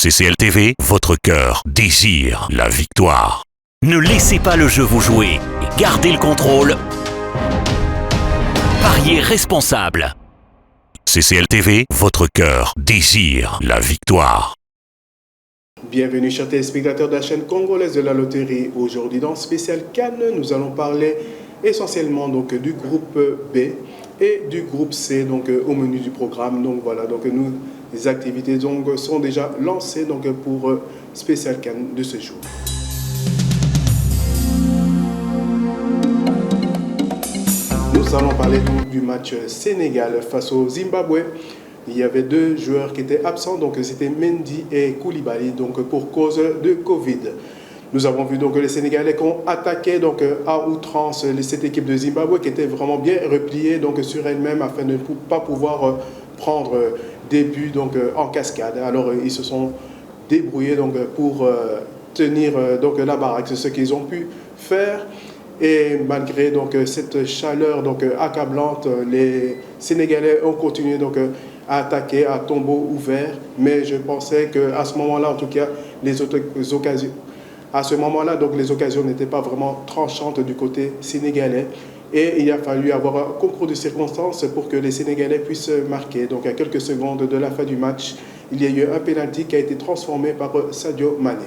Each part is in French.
CCL TV, votre cœur désire la victoire. Ne laissez pas le jeu vous jouer. Gardez le contrôle. Pariez responsable. CCL TV, votre cœur désire la victoire. Bienvenue chers téléspectateurs de la chaîne congolaise de la loterie. Aujourd'hui dans Spécial Cannes, nous allons parler essentiellement donc du groupe B et du groupe C donc au menu du programme. Donc voilà, donc les activités donc sont déjà lancées donc pour Spécial Cannes de ce jour. Nous allons parler donc du match Sénégal face au Zimbabwe. Il y avait deux joueurs qui étaient absents, donc c'était Mendy et Koulibaly, donc pour cause de Covid. Nous avons vu donc les Sénégalais qui ont attaqué donc à outrance cette équipe de Zimbabwe qui était vraiment bien repliée donc sur elle-même afin de ne pas pouvoir prendre des buts donc en cascade. Alors ils se sont débrouillés donc pour tenir donc la baraque, c'est ce qu'ils ont pu faire. Et malgré donc cette chaleur donc accablante, les Sénégalais ont continué donc à attaquer à tombeau ouvert. Mais je pensais qu'à ce moment-là, en tout cas, les occasions n'étaient pas vraiment tranchantes du côté sénégalais. Et il a fallu avoir un concours de circonstances pour que les Sénégalais puissent marquer. Donc à quelques secondes de la fin du match, il y a eu un pénalty qui a été transformé par Sadio Mané.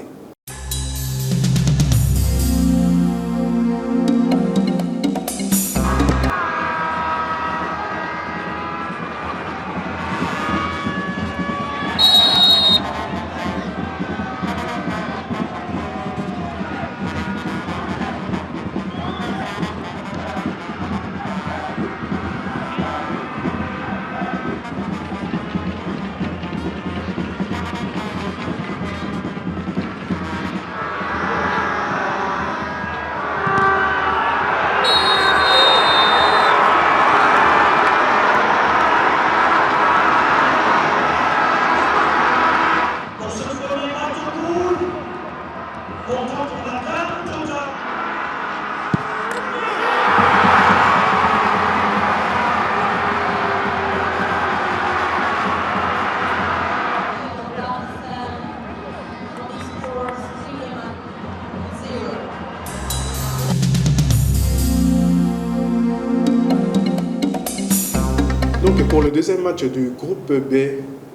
Donc pour le deuxième match du groupe B,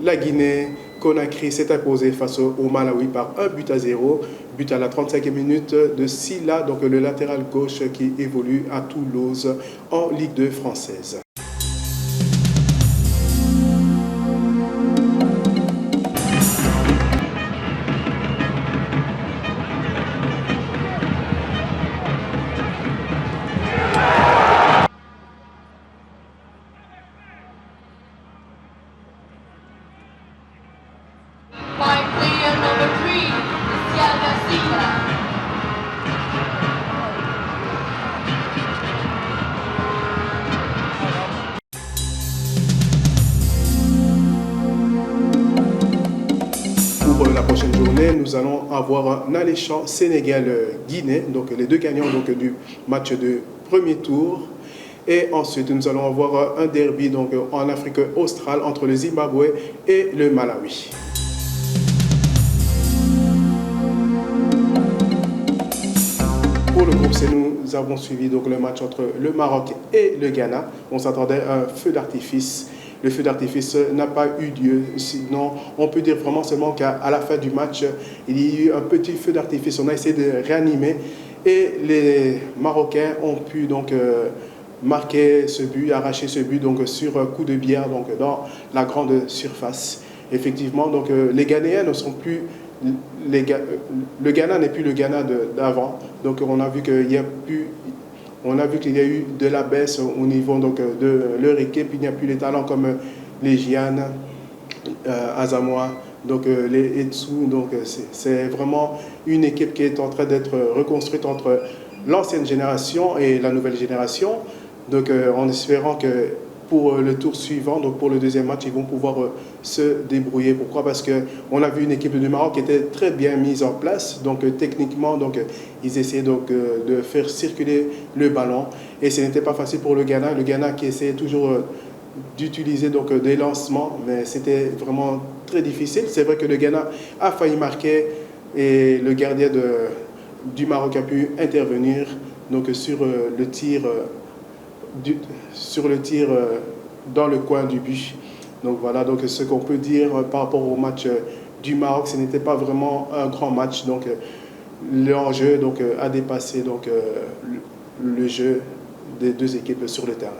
la Guinée-Conakry s'est imposée face au Malawi par 1-0. But à la 35e minute de Silla, donc le latéral gauche qui évolue à Toulouse en Ligue 2 française. Pour la prochaine journée, nous allons avoir un alléchant Sénégal-Guinée, donc les deux gagnants donc, du match de premier tour. Et ensuite, nous allons avoir un derby donc, en Afrique australe entre le Zimbabwe et le Malawi. Pour le groupe C, nous avons suivi donc, le match entre le Maroc et le Ghana. On s'attendait à un feu d'artifice. Le feu d'artifice n'a pas eu lieu, sinon on peut dire vraiment seulement qu'à la fin du match, il y a eu un petit feu d'artifice. On a essayé de réanimer et les Marocains ont pu donc marquer ce but, arracher ce but donc, sur un coup de bière donc, dans la grande surface. Effectivement, donc, les Ghanéens ne sont plus... le Ghana n'est plus le Ghana d'avant. Donc on a vu qu'il y a plus... On a vu qu'il y a eu de la baisse au niveau donc, de leur équipe. Il n'y a plus les talents comme les Gian, Asamoah, donc les Etsu. Donc c'est vraiment une équipe qui est en train d'être reconstruite entre l'ancienne génération et la nouvelle génération. Donc en espérant que pour le tour suivant, donc pour le deuxième match, ils vont pouvoir se débrouiller. Pourquoi? Parce qu'on a vu une équipe du Maroc qui était très bien mise en place. Donc techniquement, donc, ils essayaient donc, de faire circuler le ballon. Et ce n'était pas facile pour le Ghana. Le Ghana qui essayait toujours d'utiliser donc, des lancements, mais c'était vraiment très difficile. C'est vrai que le Ghana a failli marquer et le gardien du Maroc a pu intervenir donc, sur le tir, dans le coin du but. Donc voilà donc, ce qu'on peut dire par rapport au match du Maroc. Ce n'était pas vraiment un grand match. Donc l'enjeu a dépassé le jeu des deux équipes sur le terrain.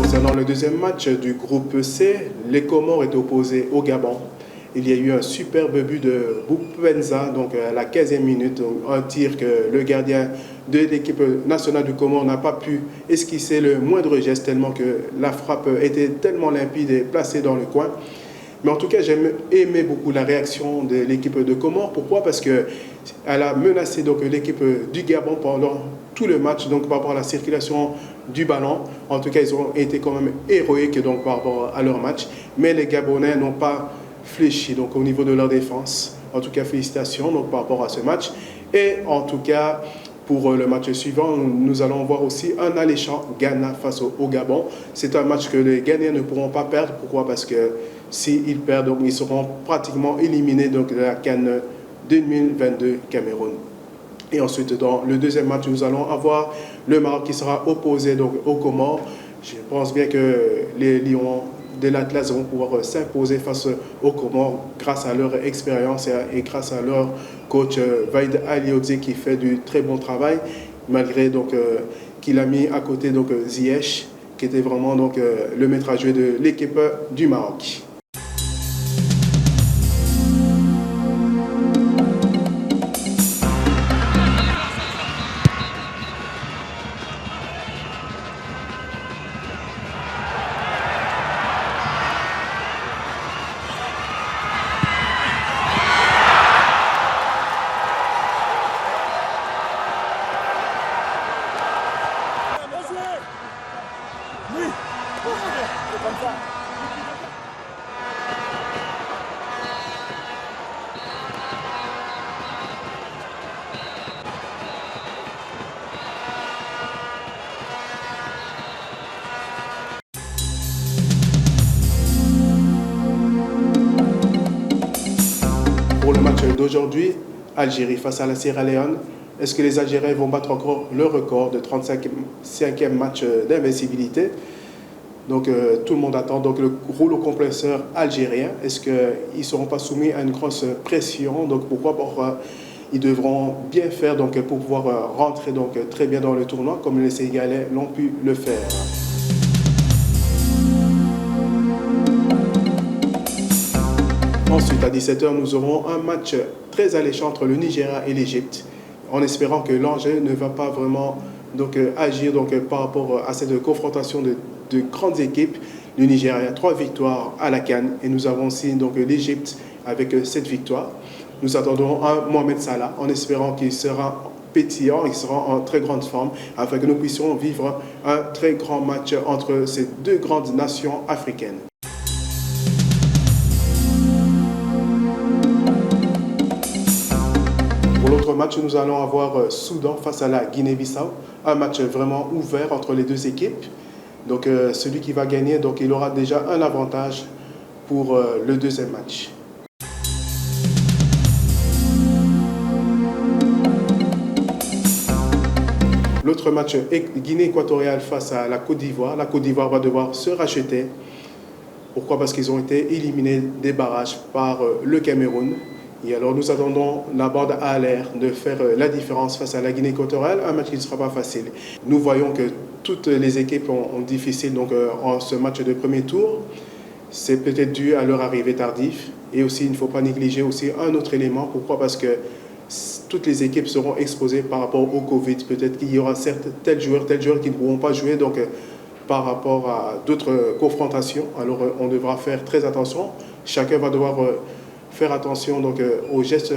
Concernant le deuxième match du groupe C, les Comores étaient opposés au Gabon. Il y a eu un superbe but de Boupenza, donc à la 15e minute, un tir que le gardien de l'équipe nationale du Comore n'a pas pu esquisser le moindre geste, tellement que la frappe était tellement limpide et placée dans le coin. Mais en tout cas, j'ai aimé beaucoup la réaction de l'équipe de Comores. Pourquoi? Parce qu'elle a menacé l'équipe du Gabon pendant tout le match, donc par rapport à la circulation du ballon. En tout cas, ils ont été quand même héroïques par rapport à leur match. Mais les Gabonais n'ont pas fléchi au niveau de leur défense. En tout cas, félicitations par rapport à ce match. Et en tout cas, pour le match suivant, nous allons voir aussi un alléchant Ghana face au Gabon. C'est un match que les Ghanéens ne pourront pas perdre. Pourquoi? Parce que s'ils perdent, ils seront pratiquement éliminés de la CAN 2022 Cameroun. Et ensuite, dans le deuxième match, nous allons avoir le Maroc qui sera opposé aux Comores. Je pense bien que les Lions de l'Atlas vont pouvoir s'imposer face aux Comores grâce à leur expérience et grâce à leur coach Vaïd Aliodzi qui fait du très bon travail, malgré qu'il a mis à côté Ziyech, qui était vraiment le maître à jouer de l'équipe du Maroc. Pour le match d'aujourd'hui, Algérie face à la Sierra Leone, est-ce que les Algériens vont battre encore le record de 35e match d'invincibilité? Donc tout le monde attend le rouleau compresseur algérien. Est-ce qu'ils ne seront pas soumis à une grosse pression? Donc pourquoi ils devront bien faire pour pouvoir rentrer très bien dans le tournoi comme les Sénégalais l'ont pu le faire. Ensuite, à 17h, nous aurons un match très alléchant entre le Nigeria et l'Égypte, en espérant que l'enjeu ne va pas vraiment agir par rapport à cette confrontation de grandes équipes. Le Nigeria a 3 victoires à la CAN et nous avons aussi l'Égypte avec 7 victoires. Nous attendons un Mohamed Salah en espérant qu'il sera pétillant, il sera en très grande forme afin que nous puissions vivre un très grand match entre ces deux grandes nations africaines. Pour l'autre match, nous allons avoir Soudan face à la Guinée-Bissau. Un match vraiment ouvert entre les deux équipes. Donc celui qui va gagner, il aura déjà un avantage pour le deuxième match. L'autre match est Guinée équatoriale face à la Côte d'Ivoire. La Côte d'Ivoire va devoir se racheter. Pourquoi? Parce qu'ils ont été éliminés des barrages par le Cameroun. Et alors nous attendons la bande à l'air de faire la différence face à la Guinée équatoriale, un match qui ne sera pas facile. Nous voyons que toutes les équipes ont difficile donc, en ce match de premier tour. C'est peut-être dû à leur arrivée tardive. Et aussi, il ne faut pas négliger aussi un autre élément. Pourquoi? Parce que toutes les équipes seront exposées par rapport au Covid. Peut-être qu'il y aura certes tels joueurs qui ne pourront pas jouer donc, par rapport à d'autres confrontations. Alors on devra faire très attention. Chacun va devoir faire attention donc, aux gestes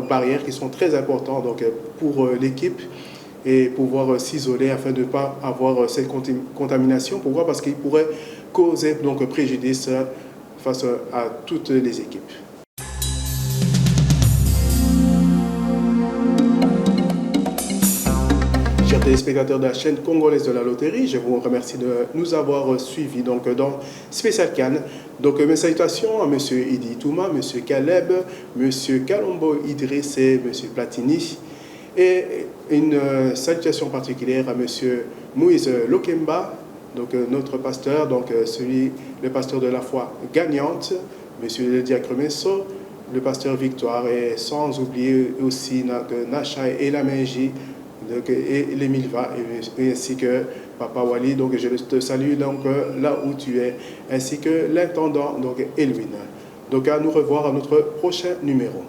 barrières qui sont très importants donc, pour l'équipe et pouvoir s'isoler afin de ne pas avoir cette contamination. Pourquoi? Parce qu'il pourrait causer donc, préjudice face à toutes les équipes. Chers téléspectateurs de la chaîne congolaise de la loterie, je vous remercie de nous avoir suivis donc, dans Spécial Cannes. Donc mes salutations à M. Idi Touma, M. Caleb, M. Kalombo Idriss et M. Platini. Et une salutation particulière à M. Moïse Lokemba, donc notre pasteur, donc le pasteur de la foi gagnante, M. le diacre Messo, le pasteur Victoire, et sans oublier aussi Nacha et la Menji, et les Milva, ainsi que Papa Wali, donc je te salue donc, là où tu es, ainsi que l'intendant, donc Elwin. Donc à nous revoir à notre prochain numéro.